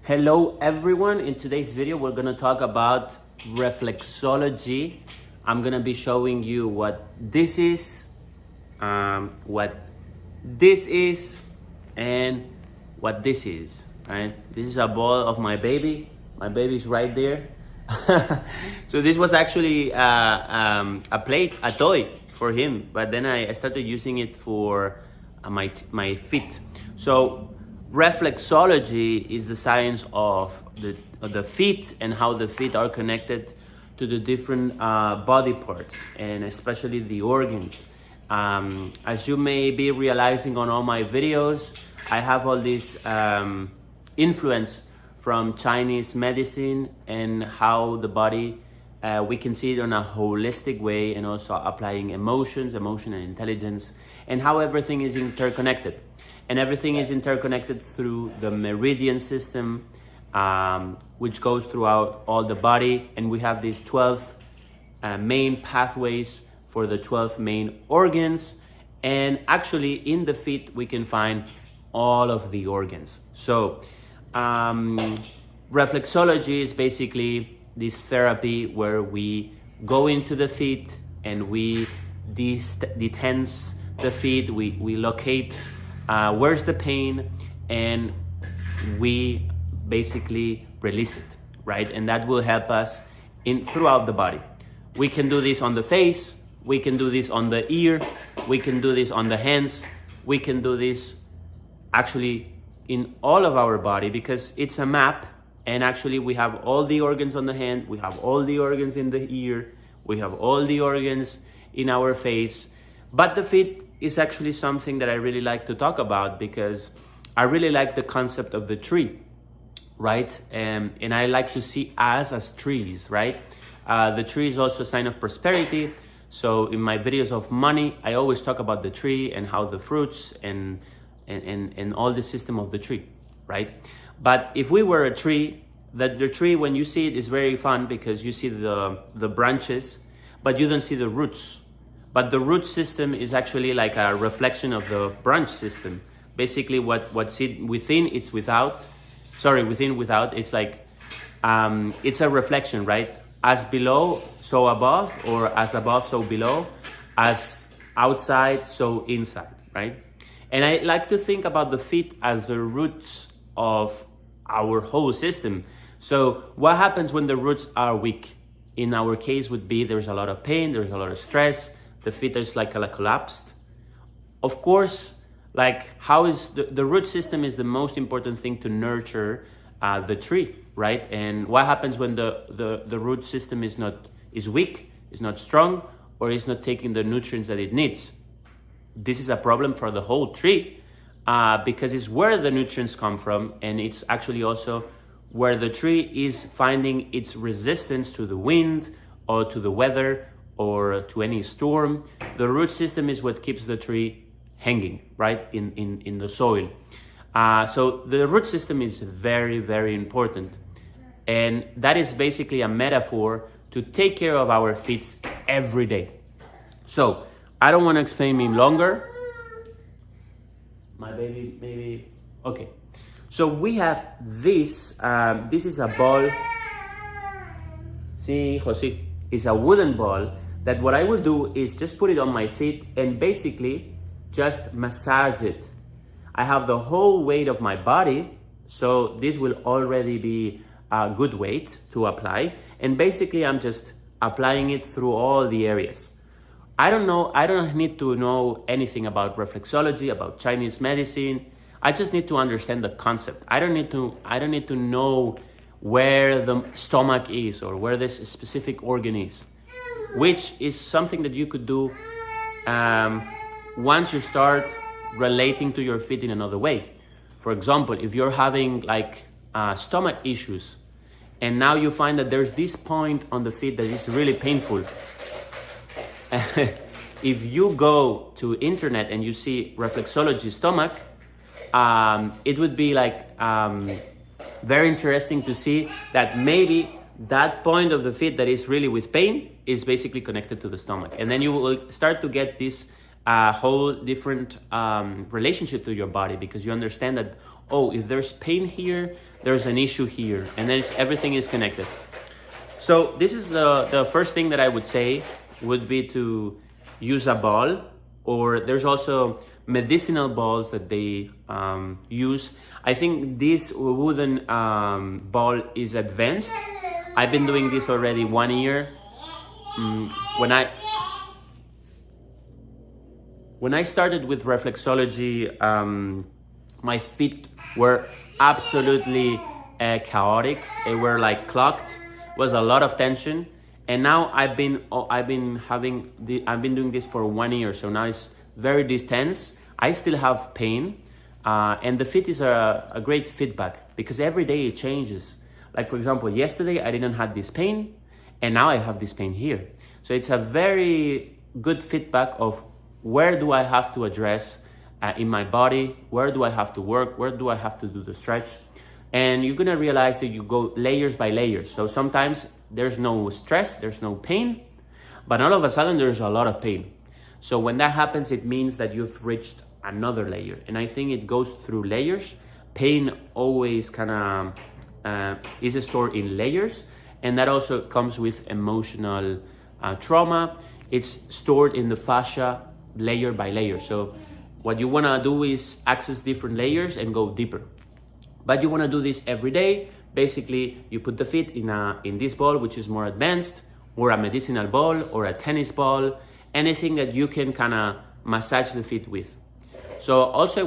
Hello everyone, in today's video we're going to talk about reflexology. I'm going to be showing you what this is, and what this is. Right? This is a ball of my baby. My baby's right there. So this was actually a toy for him, but then I started using it for my feet. So reflexology is the science of the feet and how the feet are connected to the different body parts and especially the organs. As you may be realizing on all my videos, I have all this influence from Chinese medicine and how the body, we can see it in a holistic way, and also applying emotion and intelligence, and how everything is interconnected. And everything is interconnected through the meridian system, which goes throughout all the body. And we have these 12 main pathways for the 12 main organs. And actually in the feet, we can find all of the organs. So reflexology is basically this therapy where we go into the feet and we detense the feet, we locate where's the pain, and we basically release it, right? And that will help us throughout the body. We can do this on the face, we can do this on the ear, we can do this on the hands, we can do this actually in all of our body, because it's a map. And actually we have all the organs on the hand, we have all the organs in the ear, we have all the organs in our face. But the feet is actually something that I really like to talk about, because I really like the concept of the tree, right? And I like to see us as trees, right? The tree is also a sign of prosperity. So in my videos of money, I always talk about the tree and how the fruits and all the system of the tree, right? But if we were a tree, the tree, when you see it, is very fun because you see the branches, but you don't see the roots. But the root system is actually like a reflection of the branch system. Basically what's within, it's without. Sorry, within, without. It's like, it's a reflection, right? As below, so above, or as above, so below, as outside, so inside, right? And I like to think about the feet as the roots of our whole system. So what happens when the roots are weak? In our case would be there's a lot of pain, there's a lot of stress, the feet is like collapsed. Of course, like how is the root system is the most important thing to nurture the tree, right? And what happens when the root system is weak, is not strong, or is not taking the nutrients that it needs? This is a problem for the whole tree, because it's where the nutrients come from, and it's actually also where the tree is finding its resistance to the wind or to the weather or to any storm. The root system is what keeps the tree hanging, right, in the soil. So the root system is very, very important. And that is basically a metaphor to take care of our feet every day. So I don't want to explain me longer. My baby, maybe, okay. So we have this, this is a ball. See, Jose, it's a wooden ball that what I will do is just put it on my feet and basically just massage it. I have the whole weight of my body, so this will already be a good weight to apply. And basically I'm just applying it through all the areas. I don't need to know anything about reflexology, about Chinese medicine. I just need to understand the concept. I don't need to know where the stomach is or where this specific organ is, which is something that you could do once you start relating to your feet in another way. For example, if you're having like stomach issues, and now you find that there's this point on the feet that is really painful. If you go to internet and you see reflexology stomach, it would be like very interesting to see that maybe that point of the feet that is really with pain is basically connected to the stomach. And then you will start to get this whole different relationship to your body, because you understand that oh, if there's pain here, there's an issue here, and then everything is connected. So this is the first thing that I would say would be to use a ball, or there's also medicinal balls that they use. I think this wooden ball is advanced. I've been doing this already 1 year. When I started with reflexology, my feet were absolutely chaotic. They were like clogged. It was a lot of tension. And now I've been doing this for 1 year. So now it's very distense. I still have pain, and the fit is a great feedback because every day it changes. Like for example, yesterday I didn't have this pain, and now I have this pain here. So it's a very good feedback of where do I have to address in my body, where do I have to work, where do I have to do the stretch. And you're gonna realize that you go layers by layers. So sometimes there's no stress, there's no pain, but all of a sudden there's a lot of pain. So when that happens, it means that you've reached another layer. And I think it goes through layers. Pain always kind of is stored in layers. And that also comes with emotional trauma. It's stored in the fascia layer by layer. So what you wanna do is access different layers and go deeper. But you wanna do this every day. Basically, you put the feet in this ball, which is more advanced, or a medicinal ball, or a tennis ball, anything that you can kind of massage the feet with. So also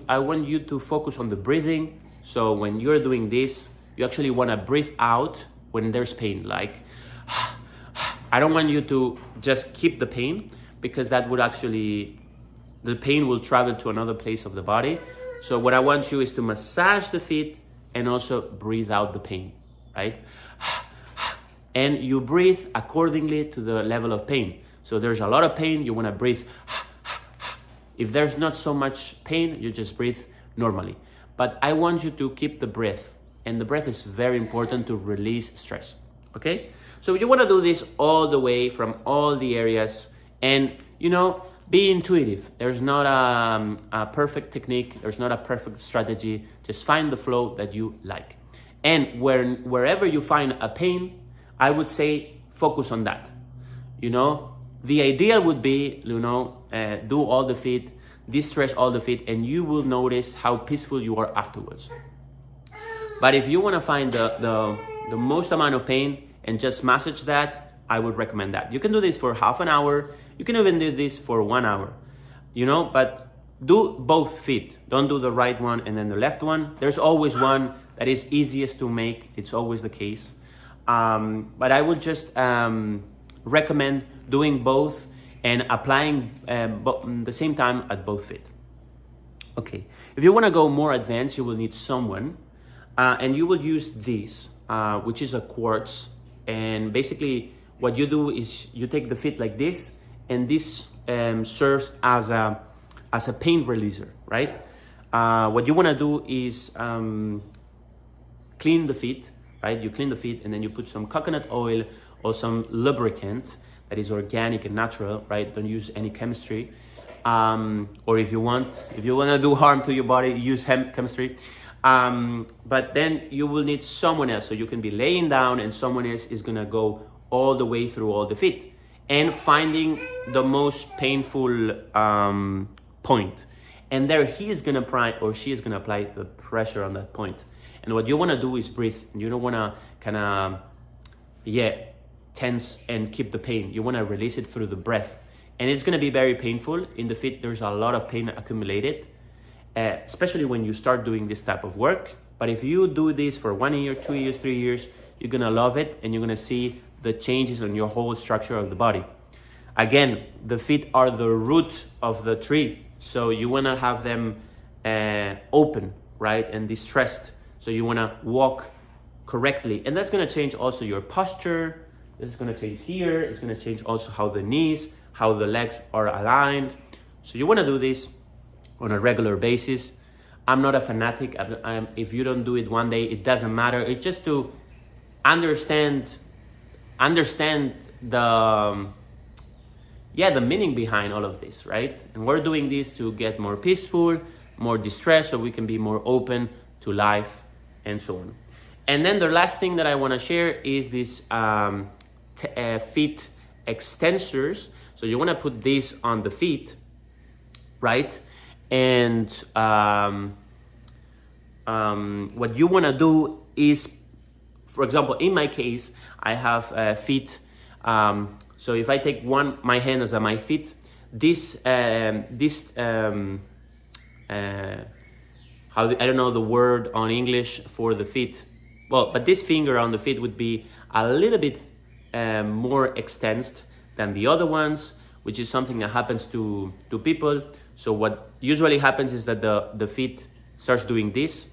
I want you to focus on the breathing. So when you're doing this, you actually want to breathe out when there's pain. Like, I don't want you to just keep the pain, because that would actually, the pain will travel to another place of the body. So what I want you is to massage the feet and also breathe out the pain, right? And you breathe accordingly to the level of pain. So there's a lot of pain, you want to breathe. If there's not so much pain, you just breathe normally. But I want you to keep the breath, and the breath is very important to release stress, okay? So you want to do this all the way from all the areas, and be intuitive. There's not a perfect technique, there's not a perfect strategy. Just find the flow that you like. And wherever you find a pain, I would say focus on that. The ideal would be, do all the feet, distress all the feet, and you will notice how peaceful you are afterwards. But if you want to find the most amount of pain and just massage that, I would recommend that. You can do this for half an hour. You can even do this for 1 hour, but do both feet. Don't do the right one and then the left one. There's always one that is easiest to make. It's always the case. But I would just recommend doing both and applying the same time at both feet. Okay, if you want to go more advanced, you will need someone, and you will use this, which is a quartz. And basically what you do is you take the feet like this, and this serves as a pain releaser, right? What you want to do is clean the feet, right? You clean the feet, and then you put some coconut oil or some lubricant that is organic and natural, right? Don't use any chemistry. Or if you want to do harm to your body, use chemistry. But then you will need someone else. So you can be laying down, and someone else is gonna go all the way through all the feet and finding the most painful point. And there he is gonna apply, or she is gonna apply the pressure on that point. And what you wanna do is breathe. You don't wanna tense and keep the pain. You wanna release it through the breath. And it's gonna be very painful. In the feet, there's a lot of pain accumulated, especially when you start doing this type of work. But if you do this for 1 year, 2 years, 3 years, you're gonna love it, and you're gonna see the changes on your whole structure of the body. Again, the feet are the root of the tree. So you wanna have them open, right? And distressed. So you wanna walk correctly. And that's gonna change also your posture. It's gonna change here. It's gonna change also how the knees, how the legs are aligned. So you wanna do this on a regular basis. I'm not a fanatic. If you don't do it one day, it doesn't matter. It's just to understand the meaning behind all of this, right? And we're doing this to get more peaceful, more distressed, so we can be more open to life and so on. And then the last thing that I want to share is this feet extensors. So you want to put this on the feet, right? And what you want to do is, for example, in my case, I have feet. So if I take my hand as my feet, I don't know the word on English for the feet. Well, but this finger on the feet would be a little bit more extended than the other ones, which is something that happens to people. So what usually happens is that the feet starts doing this,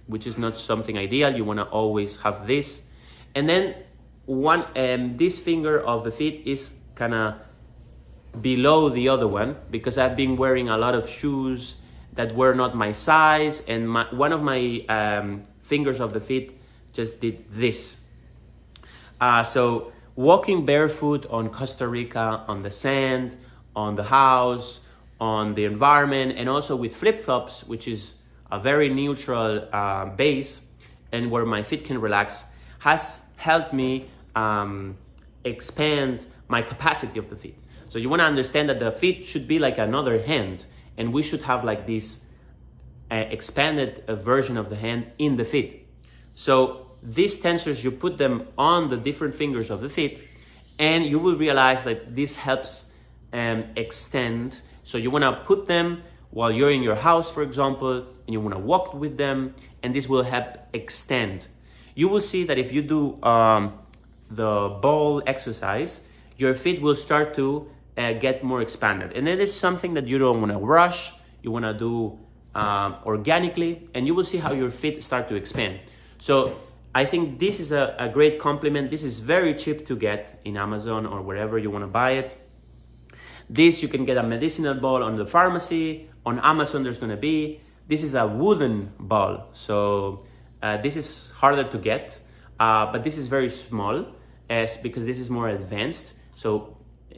which is not something ideal. You want to always have this. And then this finger of the feet is kind of below the other one, because I've been wearing a lot of shoes that were not my size, and one of my fingers of the feet just did this. So walking barefoot on Costa Rica, on the sand, on the house, on the environment, and also with flip-flops, which is a very neutral base and where my feet can relax, has helped me expand my capacity of the feet. So you want to understand that the feet should be like another hand, and we should have like this expanded version of the hand in the feet. So these tensors, you put them on the different fingers of the feet, and you will realize that this helps extend. So you want to put them while you're in your house, for example, and you want to walk with them, and this will help extend. You will see that if you do the ball exercise, your feet will start to get more expanded. And it is something that you don't want to rush. You want to do organically, and you will see how your feet start to expand. So I think this is a great compliment. This is very cheap to get in Amazon or wherever you want to buy it. This, you can get a medicinal ball on the pharmacy. On Amazon, there's going to be. This is a wooden ball. So this is harder to get, but this is very small because this is more advanced. So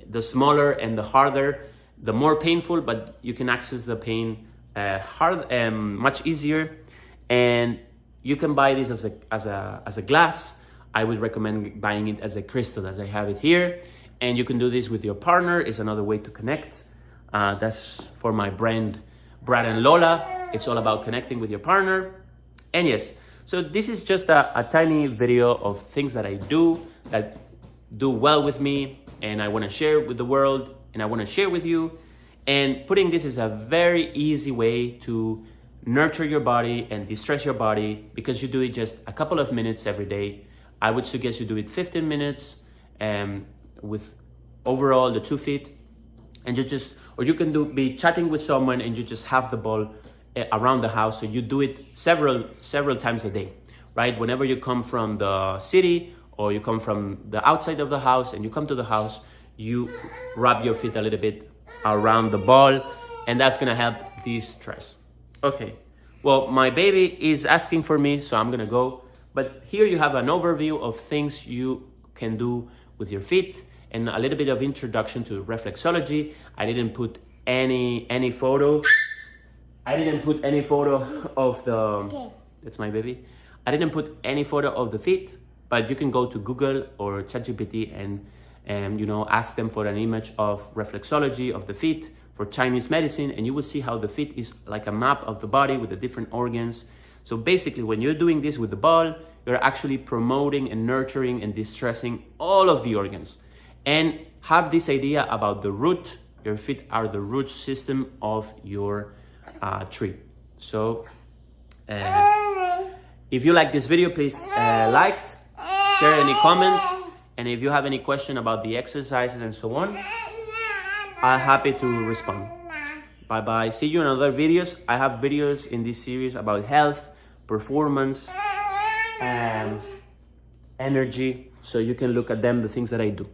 the smaller and the harder, the more painful, but you can access the pain much easier. And you can buy this as a glass. I would recommend buying it as a crystal, as I have it here. And you can do this with your partner. It's another way to connect. That's for my brand, Brad and Lola. It's all about connecting with your partner. And yes, so this is just a tiny video of things that I do that do well with me, and I want to share with the world, and I want to share with you. And putting this is a very easy way to nurture your body and distress your body, because you do it just a couple of minutes every day. I would suggest you do it 15 minutes with overall the 2 feet, and or you can be chatting with someone and you just have the ball around the house. So you do it several times a day, right? Whenever you come from the city or you come from the outside of the house and you come to the house, you rub your feet a little bit around the ball, and that's gonna help de-stress. Okay, well, my baby is asking for me, so I'm gonna go. But here you have an overview of things you can do with your feet and a little bit of introduction to reflexology. I didn't put any photo. I didn't put any photo of the, that's my baby. I didn't put any photo of the feet, but you can go to Google or ChatGPT and ask them for an image of reflexology of the feet for Chinese medicine, and you will see how the feet is like a map of the body with the different organs. So basically, when you're doing this with the ball, you're actually promoting and nurturing and distressing all of the organs. And have this idea about the root. Your feet are the root system of your tree. So if you like this video, please like, share any comments, and if you have any question about the exercises and so on, I'm happy to respond. Bye bye. See you in other videos. I have videos in this series about health, performance, energy, so you can look at them, the things that I do.